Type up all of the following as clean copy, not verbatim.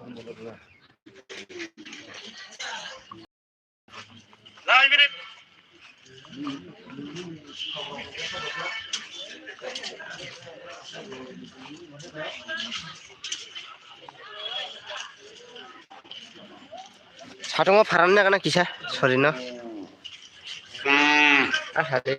Satu mau faramnya karena kisah, sorry no. Hati.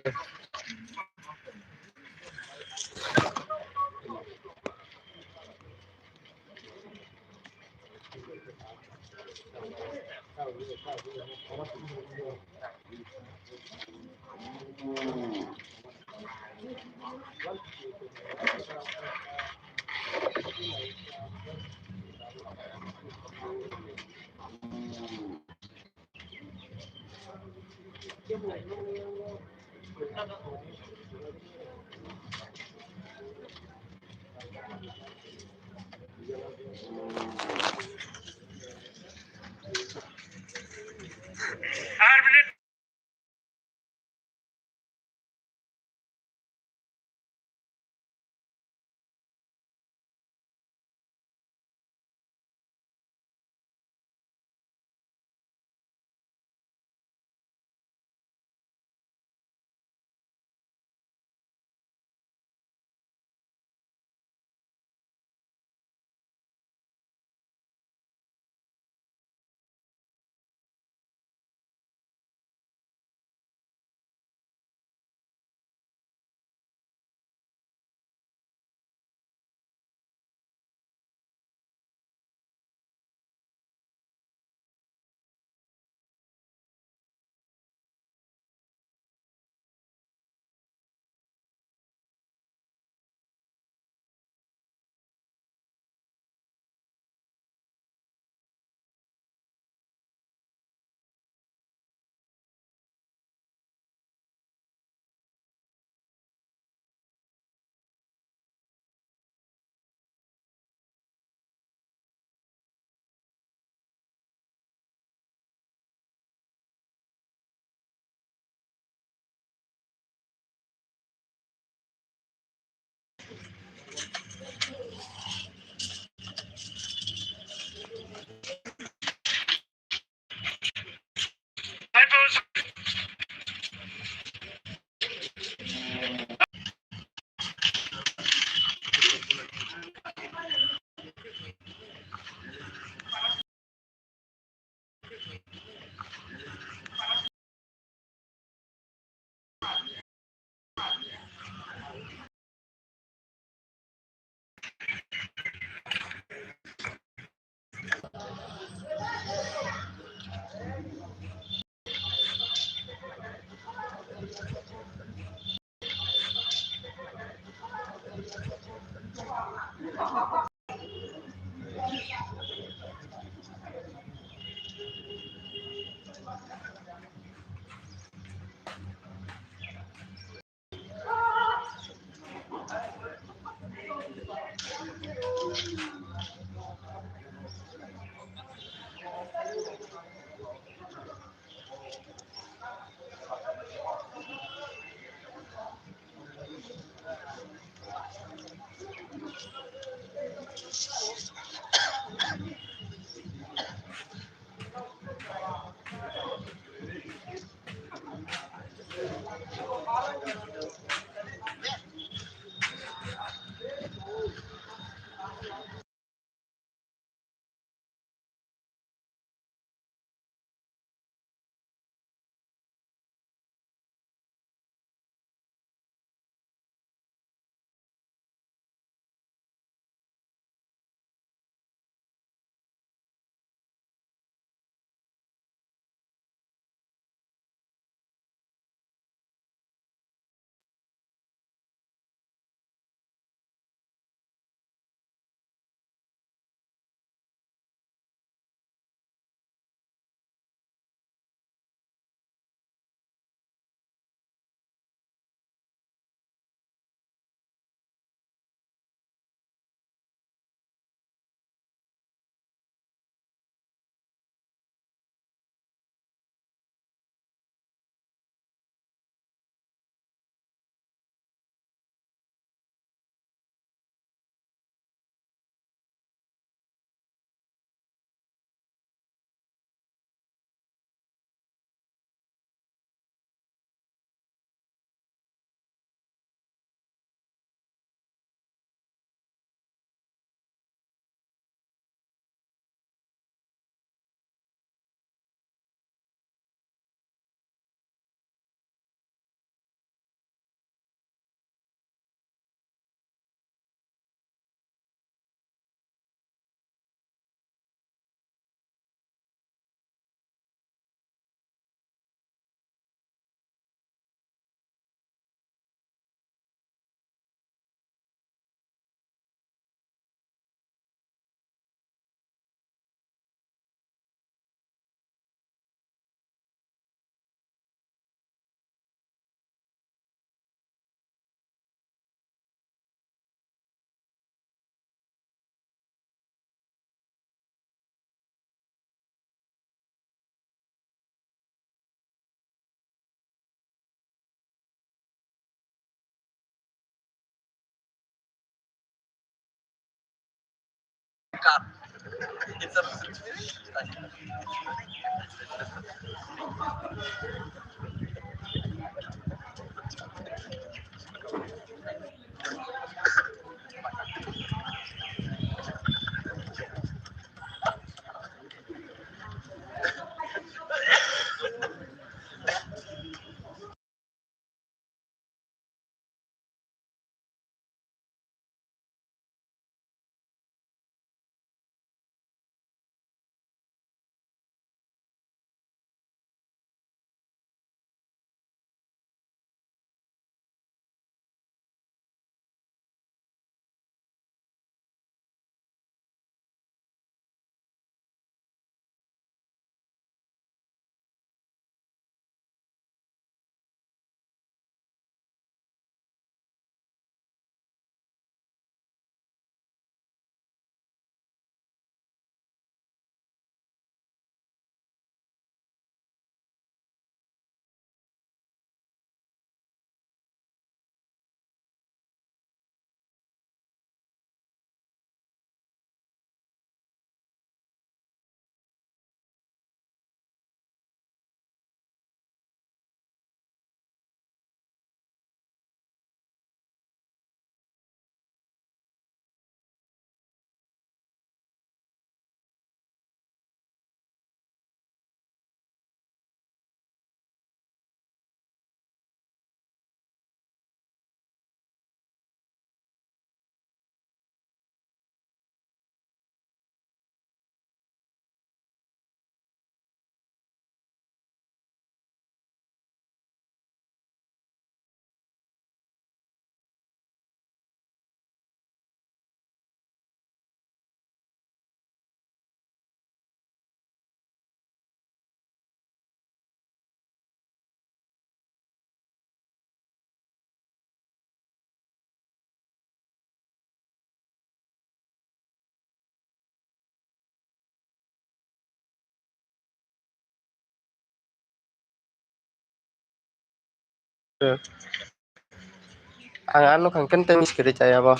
Ang ano kang kenteng iskiri caya ba?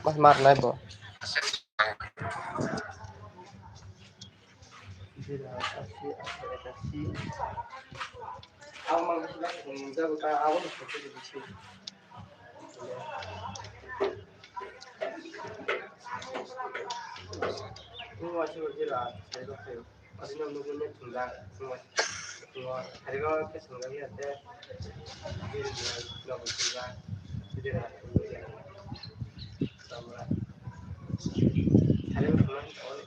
Mas marnay bo. Ang mga sila kung jago ka awon sa telebisyon. Kung masih berjalan, saya tahu. Pasti namun punya tunggang, semua harga kesenggak ya teh. Jadi nggak bertunggang, jadi nggak sama. Harga pulang oleh.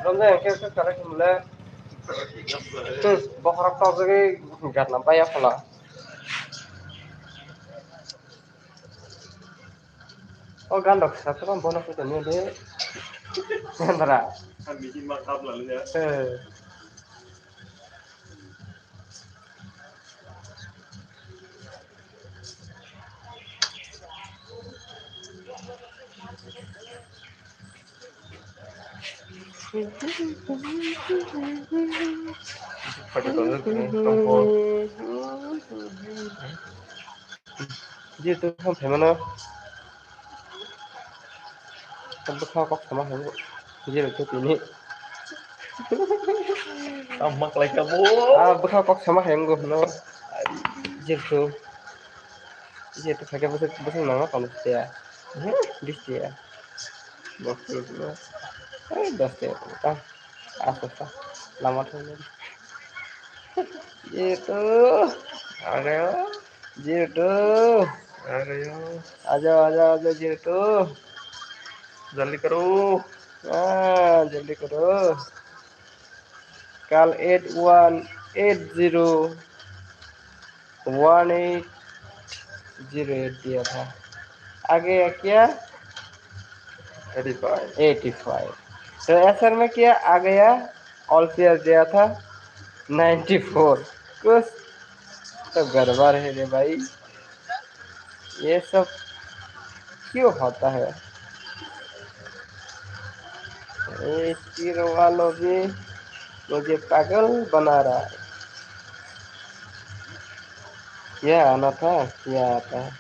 Ronda yang kita sekarang mulai bokrak tau lagi nggak nampak ya pola. Oh gandok satu kan bonus itu nih deh. Antara. Kan bikin mantap lalu ya. Pakai tonton tombol. Dia tu kan mana? Tempat kau kok sama kamu. Dia tu ini. Tamak lagi kamu. Bekal kok sama kamu no. Dia tu pakai bahasa nama kamu dia. Dia. Bagus lah. Das dia. Apa? Lama tu. Itu. Ayo. Jitu. Ayo. Aja jitu. Jali karo. जल्दी करो कल 81801808 दिया था आगे क्या 85 तो Acer में क्या आ गया ऑल फेयर दिया था 94 कुछ तो गड़बड़ है रे भाई ये सब क्यों होता है ये तीर वालों भी मुझे पागल बना रहा है क्या आना था क्या आता है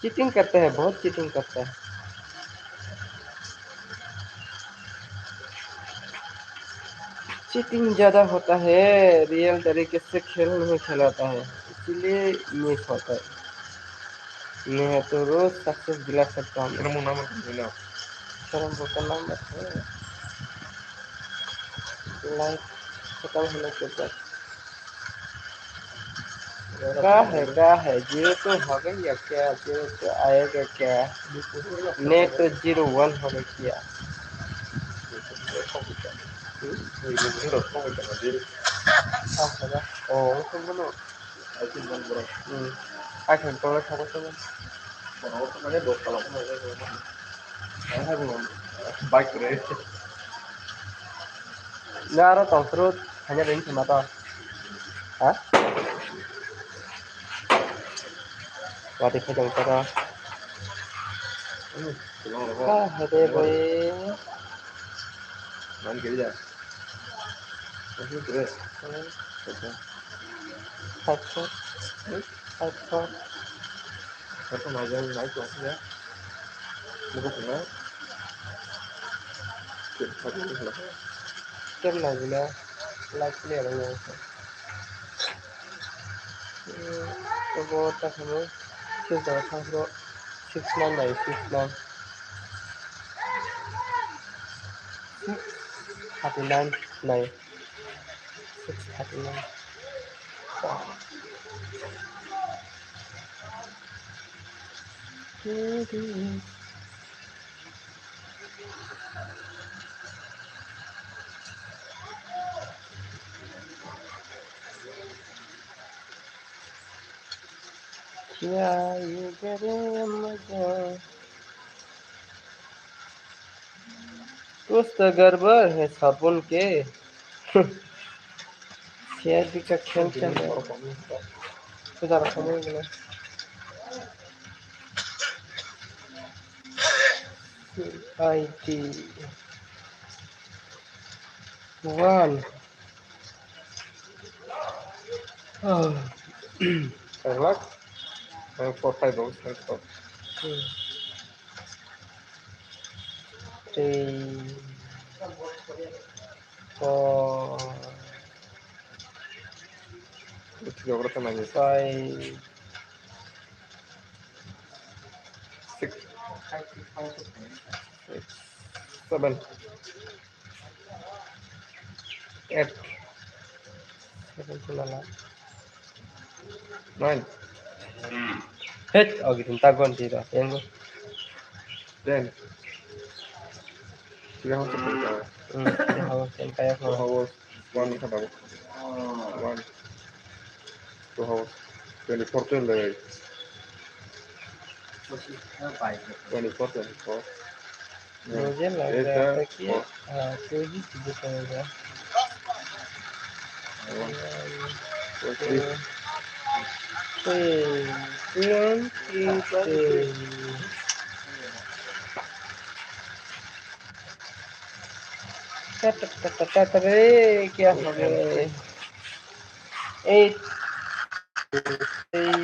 चीटिंग करते हैं बहुत चीटिंग करते हैं चीटिंग ज़्यादा होता है रियल तरीके से खेल नहीं खिलाता है इसलिए मिस होता है मैं तो रोज सक्सेस दिला सकता हूँ Kamu nama kamu शर्म बुका नंबर है लाइक खत्म होने के बाद क्या है 02 हो गई या क्या 02 आएगा क्या नेट तो 01 हो गई क्या तुम बोलो आखिर तो खबर तो baik deh. Nggak tahu terus hanya dari cuma tahu hah waktu itu yang terus ada boy Main kiri ya. Masih terus. satu Satu majang naik kelas ya. Buku pernah. Satu kelas. kem lagi lah lagi ada yang तो तक हमें 69 by 69 639 9 639 क्या ये करे मजा कुछ तो गड़बड़ है साबुन के सीआईडी का खेल चल रहा है तो ज़रा समझ लेना ID 1 Relax. 4-5 bagus. 3 4 Tiga berapa nanya? 5 6, 7, 8, 7 tulala 9, hết ở cái chúng ta còn gì đó em 10. Tiga masuk berita. ya hawa sen kayak Two hawa hours, one kata aku. 1, 2 hours. 24, 28. 24, 24. मुझे लग Yes, रहा था sir. कि कोई भी चीज़ करेगा 23 রে क्या হবে এই এই